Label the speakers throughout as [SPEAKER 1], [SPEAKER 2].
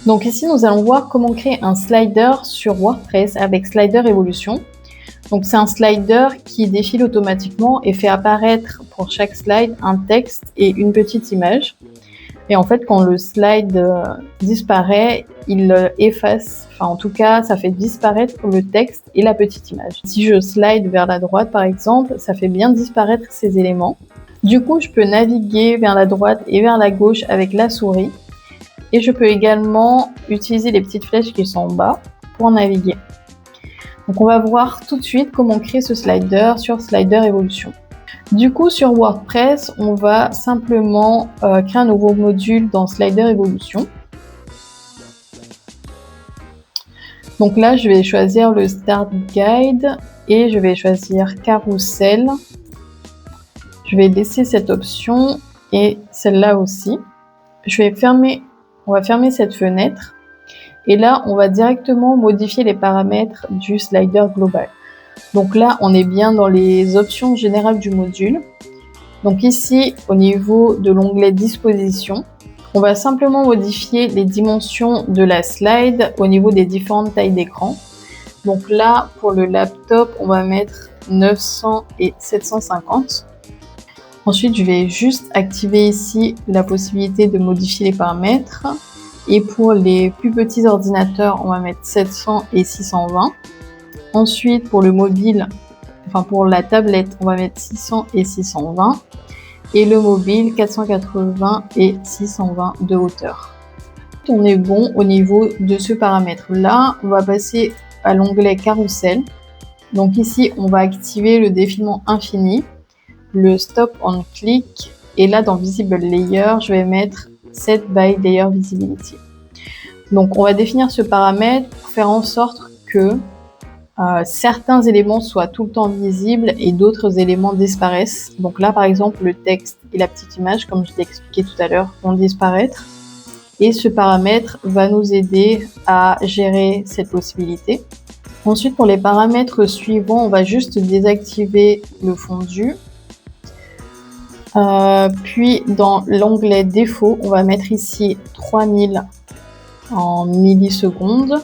[SPEAKER 1] Donc ici, nous allons voir comment créer un slider sur WordPress avec Slider Evolution. Donc c'est un slider qui défile automatiquement et fait apparaître pour chaque slide un texte et une petite image. Et en fait, quand le slide disparaît, il efface, enfin en tout cas, ça fait disparaître le texte et la petite image. Si je slide vers la droite, par exemple, ça fait bien disparaître ces éléments. Du coup, je peux naviguer vers la droite et vers la gauche avec la souris. Et je peux également utiliser les petites flèches qui sont en bas pour naviguer. Donc on va voir tout de suite comment créer ce slider sur Slider Evolution. Du coup, sur WordPress, on va simplement créer un nouveau module dans Slider Evolution. Donc là, je vais choisir le Start Guide et je vais choisir Carousel. Je vais laisser cette option et celle-là aussi. On va fermer cette fenêtre. Et là, on va directement modifier les paramètres du slider global. Donc là, on est bien dans les options générales du module. Donc ici, au niveau de l'onglet Disposition, on va simplement modifier les dimensions de la slide au niveau des différentes tailles d'écran. Donc là, pour le laptop, on va mettre 900 et 750. Ensuite, je vais juste activer ici la possibilité de modifier les paramètres. Et pour les plus petits ordinateurs, on va mettre 700 et 620. Ensuite, pour le mobile, enfin pour la tablette, on va mettre 600 et 620. Et le mobile, 480 et 620 de hauteur. On est bon au niveau de ce paramètre-là. On va passer à l'onglet Carousel. Donc ici, on va activer le défilement infini, le Stop on Click. Et là, dans Visible Layer, je vais mettre Set by Layer Visibility. Donc on va définir ce paramètre pour faire en sorte que certains éléments soient tout le temps visibles et d'autres éléments disparaissent. Donc là par exemple le texte et la petite image, comme je l'ai expliqué tout à l'heure, vont disparaître. Et ce paramètre va nous aider à gérer cette possibilité. Ensuite pour les paramètres suivants, on va juste désactiver le fondu. Puis dans l'onglet défaut, on va mettre ici 3000 en millisecondes.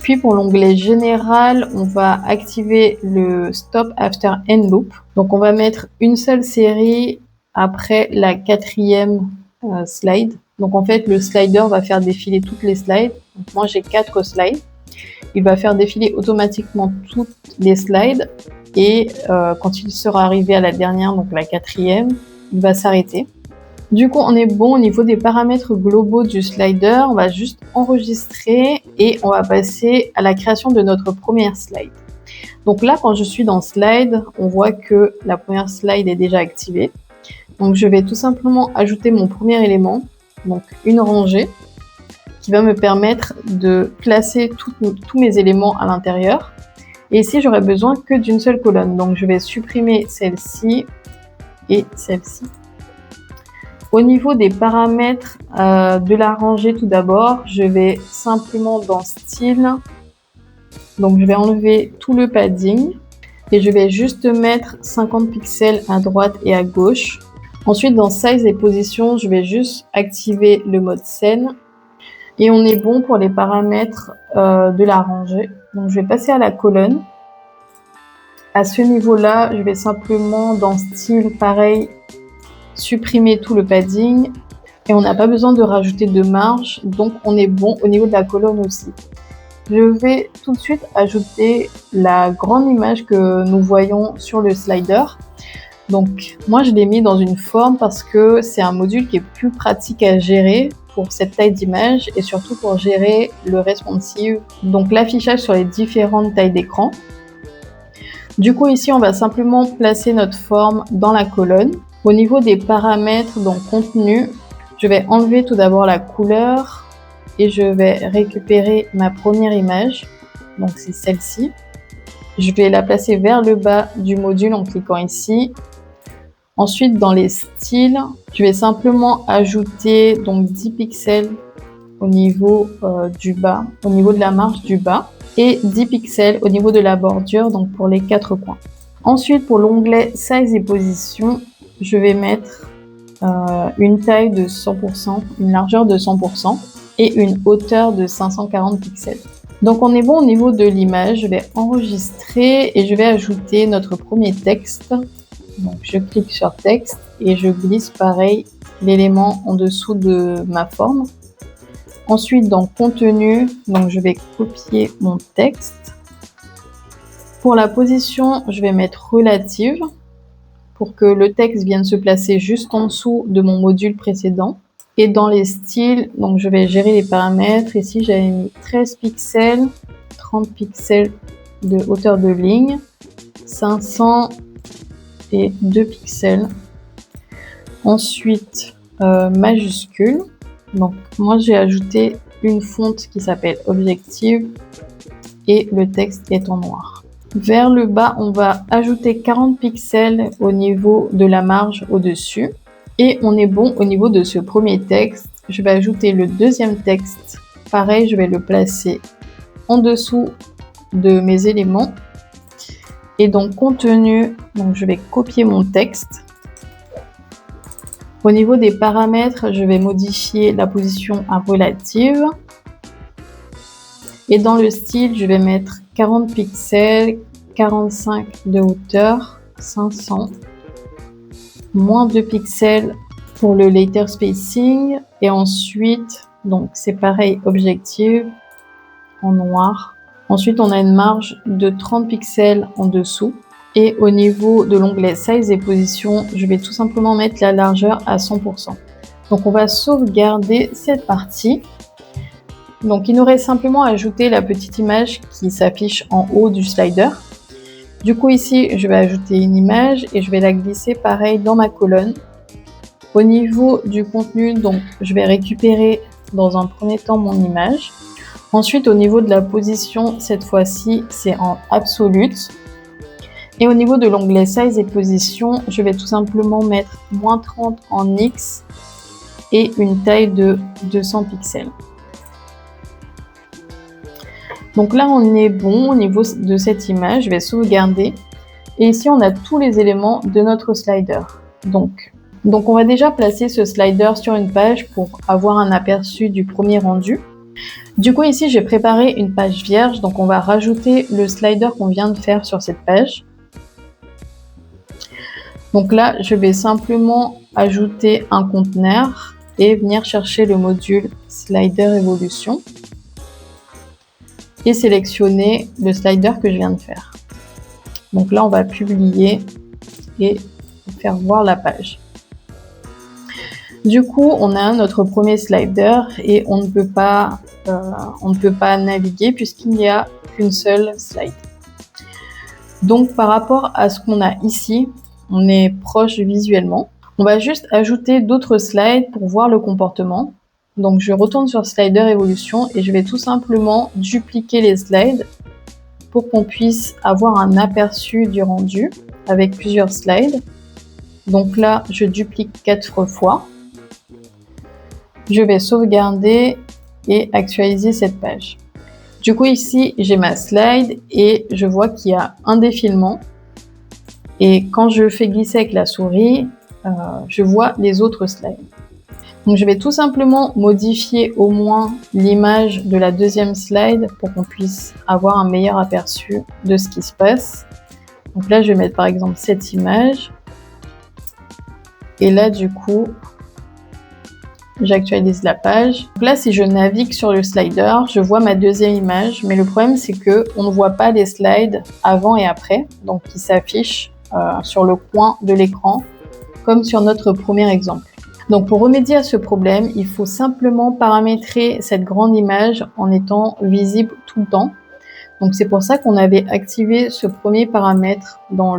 [SPEAKER 1] Puis pour l'onglet général, on va activer le Stop After End Loop. Donc on va mettre une seule série après la 4e slide. Donc en fait, le slider va faire défiler toutes les slides. Donc moi j'ai 4 slides. Il va faire défiler automatiquement toutes les slides. Et quand il sera arrivé à la dernière, donc la 4e, il va s'arrêter. Du coup, on est bon au niveau des paramètres globaux du slider. On va juste enregistrer et on va passer à la création de notre première slide. Donc là, quand je suis dans Slide, on voit que la première slide est déjà activée. Donc je vais tout simplement ajouter mon premier élément, donc une rangée, qui va me permettre de placer tous mes éléments à l'intérieur. Et ici, j'aurai besoin que d'une seule colonne. Donc je vais supprimer celle-ci et celle-ci. Au niveau des paramètres de la rangée, tout d'abord, je vais simplement dans Style. Donc je vais enlever tout le padding et je vais juste mettre 50 pixels à droite et à gauche. Ensuite, dans Size et Position, je vais juste activer le mode scène. Et on est bon pour les paramètres de la rangée. Donc je vais passer à la colonne. À ce niveau-là, je vais simplement dans Style, pareil, supprimer tout le padding. Et on n'a pas besoin de rajouter de marge, donc on est bon au niveau de la colonne aussi. Je vais tout de suite ajouter la grande image que nous voyons sur le slider. Donc moi je l'ai mis dans une forme parce que c'est un module qui est plus pratique à gérer pour cette taille d'image et surtout pour gérer le responsive, donc l'affichage sur les différentes tailles d'écran. Du coup ici on va simplement placer notre forme dans la colonne. Au niveau des paramètres, donc contenu, je vais enlever tout d'abord la couleur et je vais récupérer ma première image, donc c'est celle-ci. Je vais la placer vers le bas du module en cliquant ici. Ensuite, dans les styles, je vais simplement ajouter donc 10 pixels au niveau du bas, au niveau de la marge du bas, et 10 pixels au niveau de la bordure, donc pour les 4 coins. Ensuite, pour l'onglet Size et Position, je vais mettre une taille de 100%, une largeur de 100%. et une hauteur de 540 pixels. Donc on est bon au niveau de l'image, je vais enregistrer et je vais ajouter notre premier texte. Donc je clique sur texte et je glisse pareil l'élément en dessous de ma forme. Ensuite dans contenu, donc je vais copier mon texte. Pour la position, je vais mettre relative pour que le texte vienne se placer juste en dessous de mon module précédent. Et dans les styles, donc je vais gérer les paramètres. Ici, j'avais mis 13 pixels, 30 pixels de hauteur de ligne, 500 et 2 pixels. Ensuite, majuscule. Donc, moi, j'ai ajouté une fonte qui s'appelle Objective et le texte est en noir. Vers le bas, on va ajouter 40 pixels au niveau de la marge au-dessus. Et on est bon au niveau de ce premier texte. Je vais ajouter le deuxième texte. Pareil, je vais le placer en dessous de mes éléments. Et dans contenu, donc je vais copier mon texte. Au niveau des paramètres, je vais modifier la position à relative. Et dans le style, je vais mettre 40 pixels, 45 de hauteur, 500. Moins 2 pixels pour le layer spacing et ensuite donc c'est pareil, objective en noir. Ensuite on a une marge de 30 pixels en dessous et au niveau de l'onglet size et position, je vais tout simplement mettre la largeur à 100%. Donc on va sauvegarder cette partie. Donc il nous reste simplement à ajouter la petite image qui s'affiche en haut du slider. Du coup ici, je vais ajouter une image et je vais la glisser pareil dans ma colonne. Au niveau du contenu, donc je vais récupérer dans un premier temps mon image. Ensuite, au niveau de la position, cette fois-ci, c'est en absolute. Et au niveau de l'onglet size et position, je vais tout simplement mettre moins 30 en X et une taille de 200 pixels. Donc là, on est bon au niveau de cette image. Je vais sauvegarder. Et ici, on a tous les éléments de notre slider. Donc on va déjà placer ce slider sur une page pour avoir un aperçu du premier rendu. Du coup, ici, j'ai préparé une page vierge. Donc, on va rajouter le slider qu'on vient de faire sur cette page. Donc là, je vais simplement ajouter un conteneur et venir chercher le module Slider Evolution. Et sélectionner le slider que je viens de faire. Donc là, on va publier et faire voir la page. Du coup, on a notre premier slider et on ne peut pas naviguer puisqu'il n'y a qu'une seule slide. Donc par rapport à ce qu'on a ici, on est proche visuellement. On va juste ajouter d'autres slides pour voir le comportement. Donc je retourne sur Slider Evolution et je vais tout simplement dupliquer les slides pour qu'on puisse avoir un aperçu du rendu avec plusieurs slides. Donc là, je duplique 4 fois. Je vais sauvegarder et actualiser cette page. Du coup, ici, j'ai ma slide et je vois qu'il y a un défilement. Et quand je fais glisser avec la souris, je vois les autres slides. Donc je vais tout simplement modifier au moins l'image de la deuxième slide pour qu'on puisse avoir un meilleur aperçu de ce qui se passe. Donc là, je vais mettre par exemple cette image. Et là, du coup, j'actualise la page. Donc là, si je navigue sur le slider, je vois ma deuxième image. Mais le problème, c'est qu'on ne voit pas les slides avant et après. Donc, qui s'affichent sur le coin de l'écran, comme sur notre premier exemple. Donc pour remédier à ce problème, il faut simplement paramétrer cette grande image en étant visible tout le temps. Donc c'est pour ça qu'on avait activé ce premier paramètre dans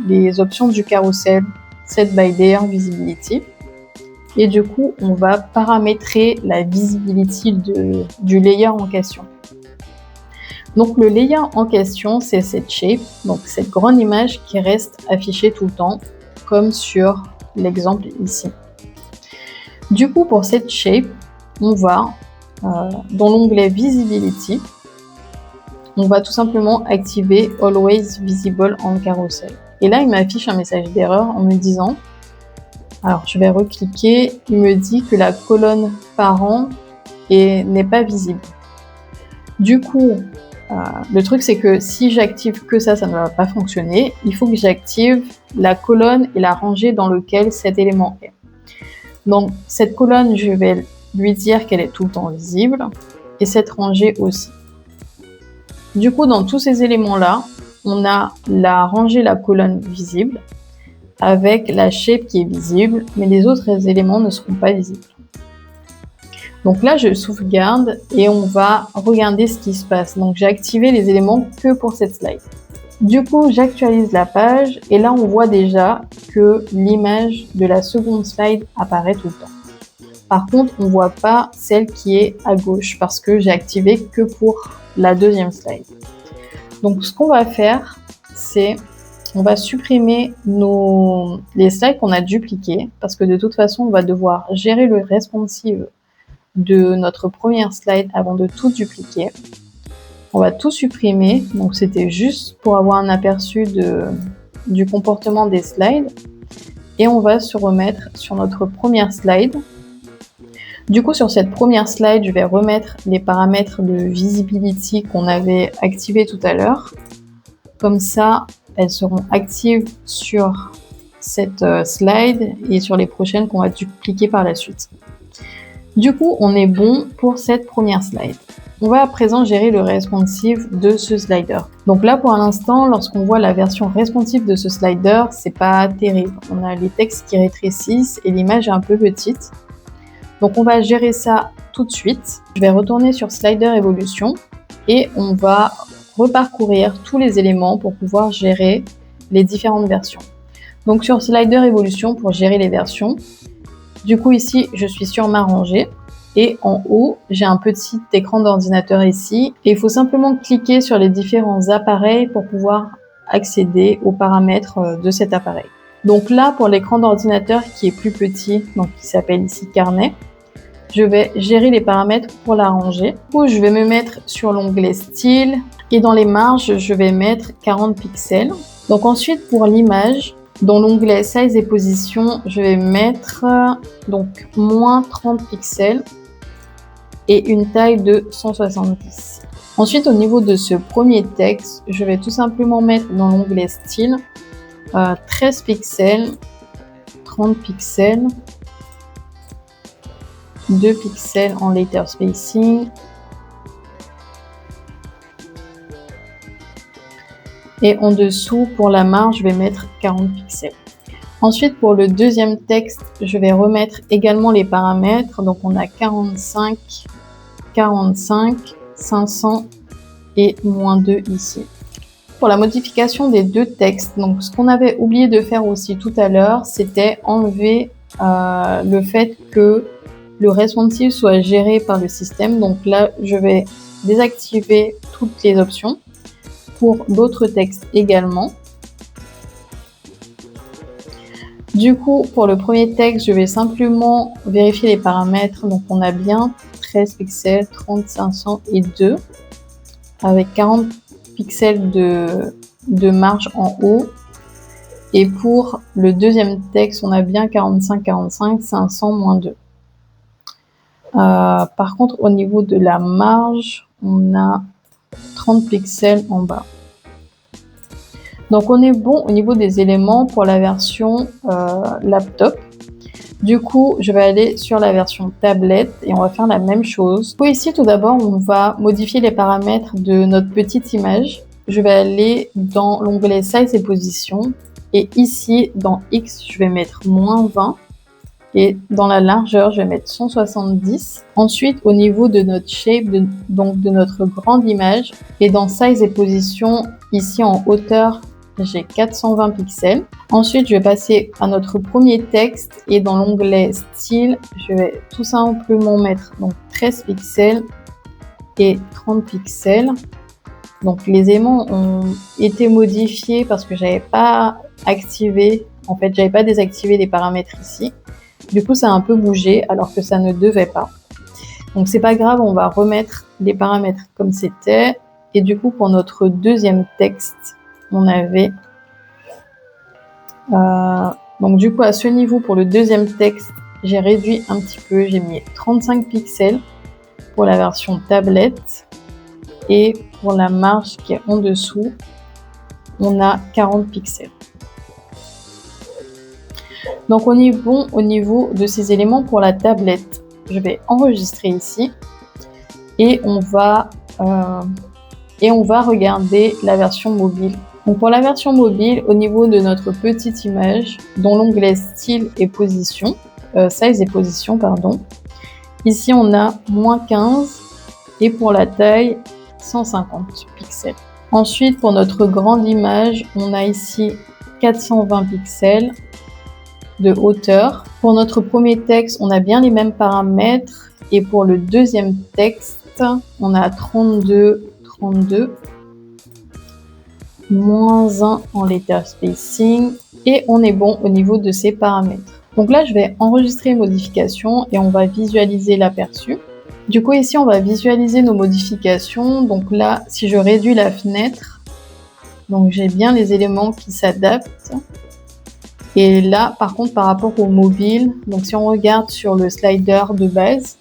[SPEAKER 1] les options du carrousel Set by Layer Visibility. Et du coup, on va paramétrer la visibility du layer en question. Donc le layer en question, c'est cette shape, donc cette grande image qui reste affichée tout le temps, comme sur l'exemple ici. Du coup, pour cette shape, on va dans l'onglet Visibility, on va tout simplement activer Always Visible on Carousel. Et là, il m'affiche un message d'erreur en me disant, alors je vais recliquer, il me dit que la colonne parent et n'est pas visible. Du coup, le truc c'est que si j'active que ça ne va pas fonctionner. Il faut que j'active la colonne et la rangée dans laquelle cet élément est. Donc cette colonne, je vais lui dire qu'elle est tout le temps visible et cette rangée aussi. Du coup, dans tous ces éléments-là, on a la rangée, la colonne visible avec la shape qui est visible, mais les autres éléments ne seront pas visibles. Donc là, je sauvegarde et on va regarder ce qui se passe. Donc j'ai activé les éléments que pour cette slide. Du coup, j'actualise la page et là, on voit déjà que l'image de la seconde slide apparaît tout le temps. Par contre, on ne voit pas celle qui est à gauche parce que j'ai activé que pour la deuxième slide. Donc ce qu'on va faire, c'est on va supprimer les slides qu'on a dupliqués parce que de toute façon, on va devoir gérer le responsive de notre première slide avant de tout dupliquer. On va tout supprimer, donc c'était juste pour avoir un aperçu du comportement des slides. Et on va se remettre sur notre première slide. Du coup, sur cette première slide, je vais remettre les paramètres de visibility qu'on avait activés tout à l'heure. Comme ça, elles seront actives sur cette slide et sur les prochaines qu'on va dupliquer par la suite. Du coup, on est bon pour cette première slide. On va à présent gérer le responsive de ce slider. Donc là, pour l'instant, lorsqu'on voit la version responsive de ce slider, c'est pas terrible. On a les textes qui rétrécissent et l'image est un peu petite. Donc on va gérer ça tout de suite. Je vais retourner sur Slider Evolution et on va reparcourir tous les éléments pour pouvoir gérer les différentes versions. Donc sur Slider Evolution pour gérer les versions, du coup ici je suis sur ma rangée et en haut j'ai un petit écran d'ordinateur ici et il faut simplement cliquer sur les différents appareils pour pouvoir accéder aux paramètres de cet appareil. Donc là pour l'écran d'ordinateur qui est plus petit, donc qui s'appelle ici carnet, je vais gérer les paramètres pour la rangée. Du coup, je vais me mettre sur l'onglet style et dans les marges, je vais mettre 40 pixels. Donc ensuite, pour l'image, dans l'onglet size et position, je vais mettre donc moins 30 pixels et une taille de 170. Ensuite, au niveau de ce premier texte, je vais tout simplement mettre dans l'onglet style 13 pixels, 30 pixels, 2 pixels en letter spacing et en dessous pour la marge je vais mettre 40 pixels. Ensuite pour le deuxième texte je vais remettre également les paramètres, donc on a 45, 45, 500 et moins 2 ici. Pour la modification des deux textes, donc ce qu'on avait oublié de faire aussi tout à l'heure, c'était enlever le fait que le responsive soit géré par le système. Donc là, je vais désactiver toutes les options pour d'autres textes également. Du coup, pour le premier texte, je vais simplement vérifier les paramètres. Donc on a bien 13 pixels, 30, 500 et 2 avec 40 pixels de marge en haut. Et pour le deuxième texte, on a bien 45, 45, 500, moins 2. Par contre, au niveau de la marge, on a 30 pixels en bas. Donc, on est bon au niveau des éléments pour la version laptop. Du coup, je vais aller sur la version tablette et on va faire la même chose. Pour ici, tout d'abord, on va modifier les paramètres de notre petite image. Je vais aller dans l'onglet Size et Position. Et ici, dans X, je vais mettre moins 20. Et dans la largeur, je vais mettre 170. Ensuite, au niveau de notre shape, donc de notre grande image, et dans Size et Position, ici en hauteur, j'ai 420 pixels. Ensuite, je vais passer à notre premier texte et dans l'onglet Style, je vais tout simplement mettre donc 13 pixels et 30 pixels. Donc les aimants ont été modifiés parce que j'avais pas activé, en fait, j'avais pas désactivé les paramètres ici. Du coup, ça a un peu bougé alors que ça ne devait pas. Donc c'est pas grave, on va remettre les paramètres comme c'était. Et du coup, pour notre deuxième texte, on avait donc du coup à ce niveau pour le deuxième texte, j'ai réduit un petit peu, j'ai mis 35 pixels pour la version tablette. Et pour la marge qui est en dessous, on a 40 pixels. Donc on est bon au niveau de ces éléments pour la tablette. Je vais enregistrer ici et on va regarder la version mobile. Donc pour la version mobile, au niveau de notre petite image, dont l'onglet style et position, size et position, pardon. Ici on a -15 et pour la taille 150 pixels. Ensuite pour notre grande image, on a ici 420 pixels de hauteur. Pour notre premier texte, on a bien les mêmes paramètres et pour le deuxième texte, on a 32, -1 en letter spacing et on est bon au niveau de ces paramètres. Donc là, je vais enregistrer les modifications et on va visualiser l'aperçu. Du coup, ici, on va visualiser nos modifications. Donc là, si je réduis la fenêtre, donc j'ai bien les éléments qui s'adaptent. Et là, par contre, par rapport au mobile, donc si on regarde sur le slider de base,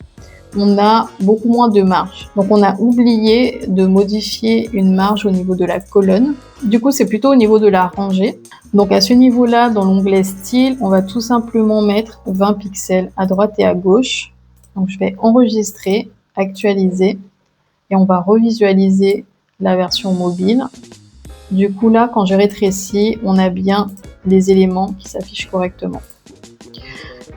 [SPEAKER 1] on a beaucoup moins de marge. Donc on a oublié de modifier une marge au niveau de la colonne. Du coup, c'est plutôt au niveau de la rangée. Donc à ce niveau-là, dans l'onglet style, on va tout simplement mettre 20 pixels à droite et à gauche. Donc je vais enregistrer, actualiser et on va revisualiser la version mobile. Du coup là, quand je rétrécis, on a bien les éléments qui s'affichent correctement.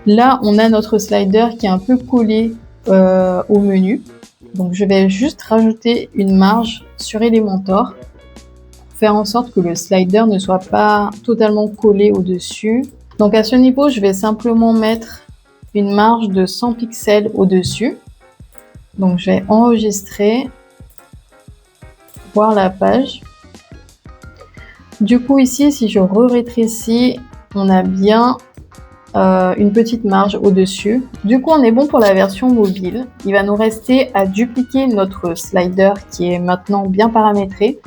[SPEAKER 1] Là, on a notre slider qui est un peu collé au menu. Donc je vais juste rajouter une marge sur Elementor pour faire en sorte que le slider ne soit pas totalement collé au-dessus. Donc à ce niveau, je vais simplement mettre une marge de 100 pixels au-dessus. Donc je vais enregistrer, voir la page. Du coup ici, si je rétrécis, on a bien une petite marge au-dessus. Du coup, on est bon pour la version mobile. Il va nous rester à dupliquer notre slider qui est maintenant bien paramétré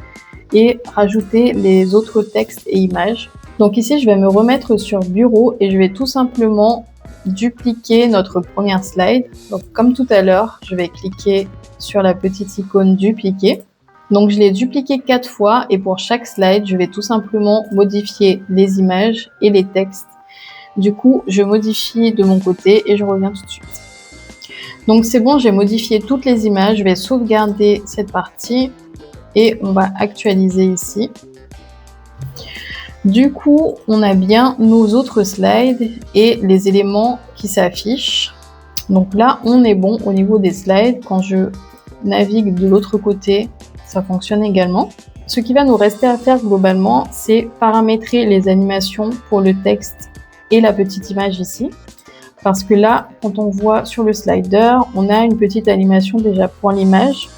[SPEAKER 1] et rajouter les autres textes et images. Donc ici, je vais me remettre sur bureau et je vais tout simplement dupliquer notre première slide. Donc comme tout à l'heure, je vais cliquer sur la petite icône dupliquer. Donc je l'ai dupliqué 4 fois et pour chaque slide, je vais tout simplement modifier les images et les textes. Du coup, je modifie de mon côté et je reviens tout de suite. Donc c'est bon, j'ai modifié toutes les images. Je vais sauvegarder cette partie et on va actualiser ici. Du coup, on a bien nos autres slides et les éléments qui s'affichent. Donc là, on est bon au niveau des slides. Quand je navigue de l'autre côté, ça fonctionne également. Ce qui va nous rester à faire globalement, c'est paramétrer les animations pour le texte et la petite image ici. Parce que là, quand on voit sur le slider, on a une petite animation déjà pour l'image.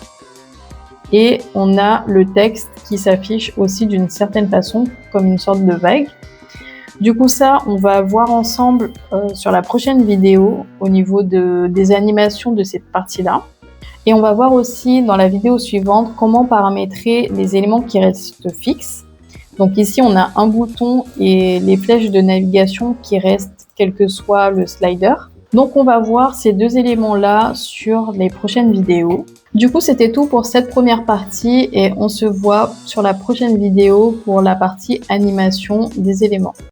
[SPEAKER 1] Et on a le texte qui s'affiche aussi d'une certaine façon, comme une sorte de vague. Du coup, ça, on va voir ensemble sur la prochaine vidéo au niveau des animations de cette partie-là. Et on va voir aussi dans la vidéo suivante comment paramétrer les éléments qui restent fixes. Donc ici, on a un bouton et les flèches de navigation qui restent quel que soit le slider. Donc on va voir ces deux éléments-là sur les prochaines vidéos. Du coup, c'était tout pour cette première partie et on se voit sur la prochaine vidéo pour la partie animation des éléments.